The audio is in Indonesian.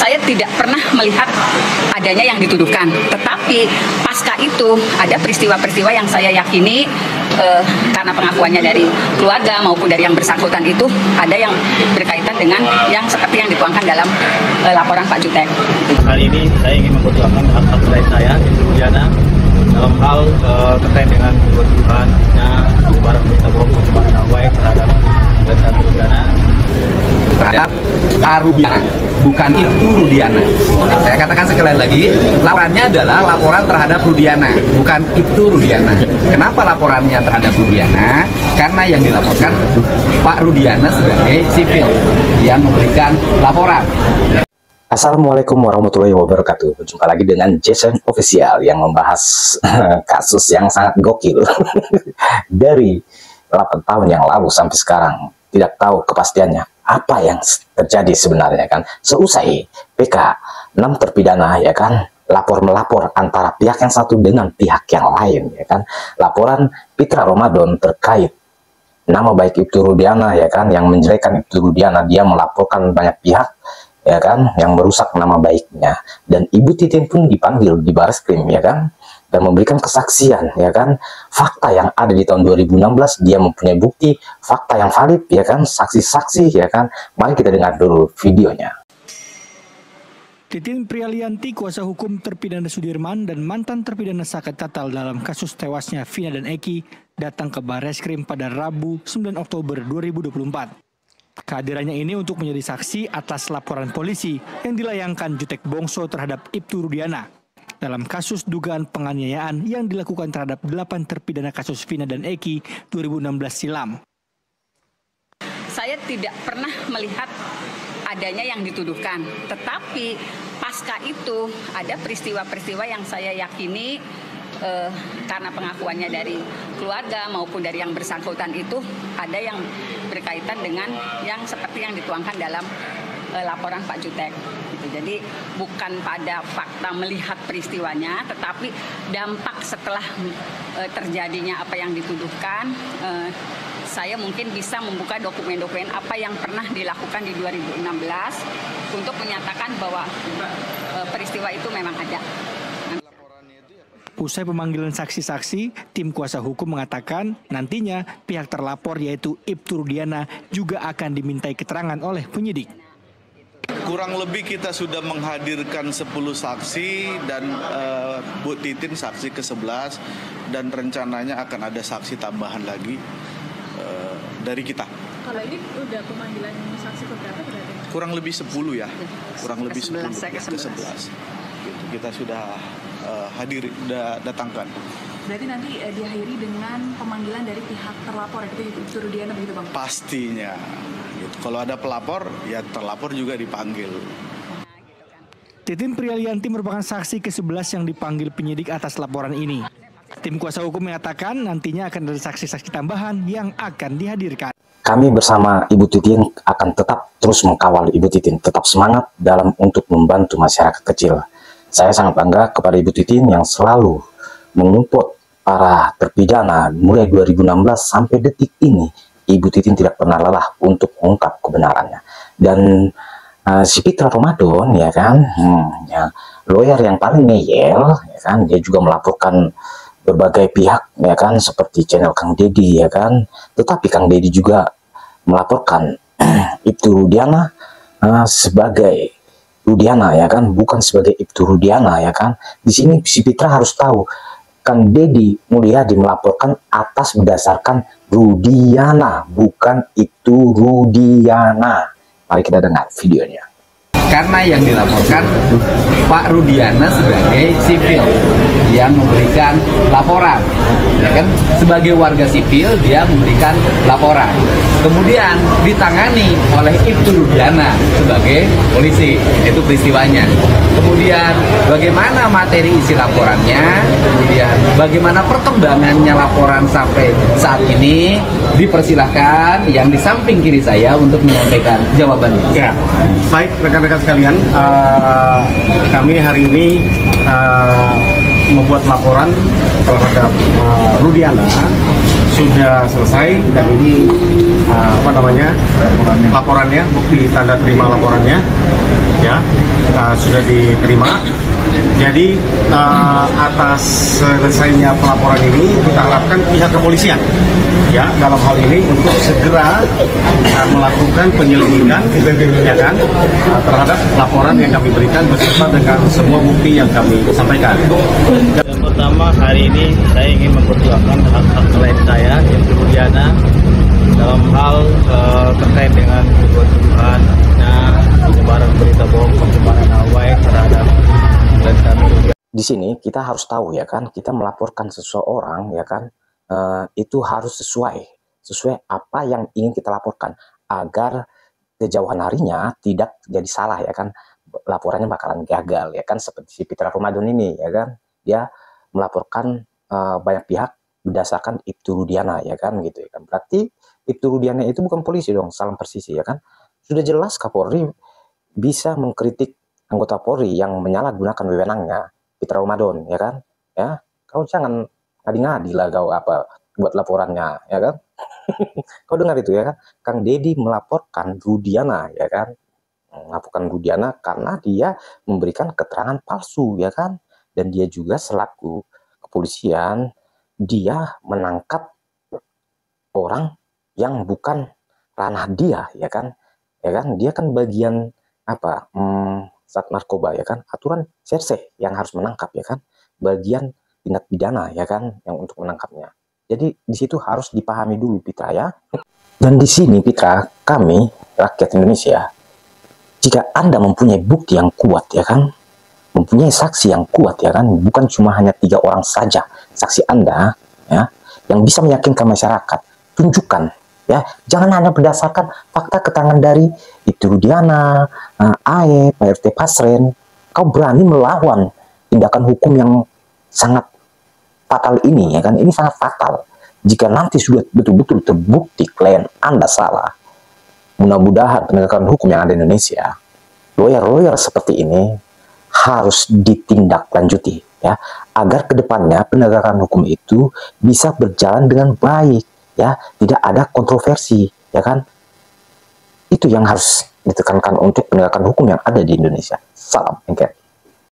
Saya tidak pernah melihat adanya yang dituduhkan, tetapi pasca itu ada peristiwa-peristiwa yang saya yakini karena pengakuannya dari keluarga maupun dari yang bersangkutan itu ada yang berkaitan dengan yang seperti yang dituangkan dalam laporan Pak Jutek. Kali ini saya ingin memperjuangkan hak-hak klien saya, Ibu Diana, dalam hal terkait dengan kebutuhannya barang berita bohong pencemaran baik terhadap Rudiana. Terhadap Rudiana, bukan itu Rudiana. Saya katakan sekali lagi, laporannya adalah laporan terhadap Rudiana, bukan itu Rudiana. Kenapa laporannya terhadap Rudiana? Karena yang dilaporkan Pak Rudiana sebagai sipil yang memberikan laporan. Assalamualaikum warahmatullahi wabarakatuh. Berjumpa lagi dengan Jason Official yang membahas kasus yang sangat gokil dari 8 tahun yang lalu sampai sekarang. Tidak tahu kepastiannya apa yang terjadi sebenarnya kan. Seusai PK 6 terpidana ya kan, lapor-melapor antara pihak yang satu dengan pihak yang lain ya kan. Laporan Pitra Ramadan terkait nama baik Ibtu Rudiana ya kan, yang menjelekkan Ibtu Rudiana, dia melaporkan banyak pihak ya kan, yang merusak nama baiknya. Dan Ibu Titin pun dipanggil di Bareskrim ya kan, dan memberikan kesaksian ya kan, fakta yang ada di tahun 2016, dia mempunyai bukti fakta yang valid ya kan, saksi-saksi ya kan. Mari kita dengar dulu videonya. Titin Prialianti, kuasa hukum terpidana Sudirman dan mantan terpidana Sakat Tatal dalam kasus tewasnya Vina dan Eki, datang ke Bareskrim pada Rabu 9 Oktober 2024. Kehadirannya ini untuk menjadi saksi atas laporan polisi yang dilayangkan Jutek Bongso terhadap Ibtu Rudiana dalam kasus dugaan penganiayaan yang dilakukan terhadap 8 terpidana kasus Vina dan Eki 2016 silam. Saya tidak pernah melihat adanya yang dituduhkan, tetapi pasca itu ada peristiwa-peristiwa yang saya yakini karena pengakuannya dari keluarga maupun dari yang bersangkutan itu ada yang berkaitan dengan yang seperti yang dituangkan dalam laporan Pak Jutek. Jadi bukan pada fakta melihat peristiwanya, tetapi dampak setelah terjadinya apa yang dituduhkan. Saya mungkin bisa membuka dokumen-dokumen apa yang pernah dilakukan di 2016 untuk menyatakan bahwa peristiwa itu memang ada. Usai pemanggilan saksi-saksi, tim kuasa hukum mengatakan nantinya pihak terlapor yaitu Ibtu Rudiana juga akan dimintai keterangan oleh penyidik. Kurang lebih kita sudah menghadirkan 10 saksi dan Bu Titin saksi ke-11 dan rencananya akan ada saksi tambahan lagi dari kita. Kalau ini udah pemanggilan saksi keberapa berarti? Kurang lebih 10 ya, kurang lebih 10 ke-11. Kita sudah datangkan. Berarti nanti diakhiri dengan pemanggilan dari pihak terlapor, itu Ibtu Rudiana begitu Bang? Pastinya. Gitu. Kalau ada pelapor, ya terlapor juga dipanggil. Titin Prialianti merupakan saksi ke-11 yang dipanggil penyidik atas laporan ini. Tim kuasa hukum mengatakan nantinya akan ada saksi-saksi tambahan yang akan dihadirkan. Kami bersama Ibu Titin akan tetap terus mengkawal Ibu Titin, tetap semangat dalam untuk membantu masyarakat kecil. Saya sangat bangga kepada Ibu Titin yang selalu menuntut para terpidana mulai 2016 sampai detik ini. Ibu Titin tidak pernah lelah untuk mengungkap kebenarannya. Dan si Pitra Ramadan ya kan, ya, lawyer yang paling ngeyel ya kan, dia juga melaporkan berbagai pihak ya kan, seperti channel Kang Deddy ya kan. Tetapi Kang Deddy juga melaporkan Ibtu Rudiana sebagai Rudiana ya kan, bukan sebagai Ibtu Rudiana ya kan. Di sini si Pitra harus tahu, Kang Deddy Mulyadi melaporkan atas berdasarkan Rudiana, bukan Ibtu Rudiana. Mari kita dengar videonya. Karena yang dilaporkan Pak Rudiana sebagai sipil yang memberikan laporan ya kan, sebagai warga sipil dia memberikan laporan, kemudian ditangani oleh Ibtu Rudiana sebagai polisi. Itu peristiwanya. Kemudian bagaimana materi isi laporannya, kemudian bagaimana perkembangannya laporan sampai saat ini, dipersilahkan yang di samping kiri saya untuk menyampaikan jawabannya. Ya, baik rekan-rekan sekalian, kami hari ini membuat laporan terhadap Rudiana sudah selesai, dan ini laporannya, bukti tanda terima laporannya ya. sudah diterima. Jadi atas selesainya pelaporan ini kita harapkan pihak kepolisian ya dalam hal ini untuk segera melakukan penyelidikan ya kan terhadap laporan yang kami berikan beserta dengan semua bukti yang kami sampaikan. Yang pertama, hari ini saya ingin memperjuangkan hak-hak klien saya yang Rudiana dalam hal terkait dengan tuduhannya penyebaran berita bohong, pencemaran nama baik terhadap klien kami. Di sini kita harus tahu ya kan, kita melaporkan seseorang ya kan, itu harus sesuai apa yang ingin kita laporkan agar kejauhan harinya tidak jadi salah ya kan, laporannya bakalan gagal ya kan, seperti si Fitra Ramadan ini ya kan, dia melaporkan banyak pihak berdasarkan Ibtu Rudiana ya kan gitu ya kan, berarti Ibtu Rudiana itu bukan polisi dong, salam persisi ya kan. Sudah jelas Kapolri bisa mengkritik anggota Polri yang menyalahgunakan wewenangnya, Fitra Ramadan ya kan, ya kau jangan ngadi-ngadi lah kau apa buat laporannya ya kan. Kau dengar itu ya kan, Kang Deddy melaporkan Rudiana ya kan, melaporkan Rudiana karena dia memberikan keterangan palsu ya kan, dan dia juga selaku kepolisian dia menangkap orang yang bukan ranah dia ya kan, dia kan bagian apa Sat Narkoba ya kan, aturan serse yang harus menangkap ya kan, bagian tindak pidana ya kan yang untuk menangkapnya. Jadi di situ harus dipahami dulu Pitra ya. Dan di sini Pitra, kami rakyat Indonesia, jika Anda mempunyai bukti yang kuat ya kan, mempunyai saksi yang kuat ya kan, bukan cuma hanya 3 orang saja saksi Anda ya yang bisa meyakinkan masyarakat, tunjukkan ya, jangan hanya berdasarkan fakta keterangan dari Ibtu Rudiana, AE, Pak RT Pasren. Kau berani melawan tindakan hukum yang sangat fatal ini ya kan, ini sangat fatal. Jika nanti sudah betul-betul terbukti klien Anda salah, mudah-mudahan penegakan hukum yang ada di Indonesia, lawyer-lawyer seperti ini harus ditindaklanjuti ya, agar kedepannya penegakan hukum itu bisa berjalan dengan baik ya, tidak ada kontroversi ya kan. Itu yang harus ditekankan untuk penegakan hukum yang ada di Indonesia. Salam engket.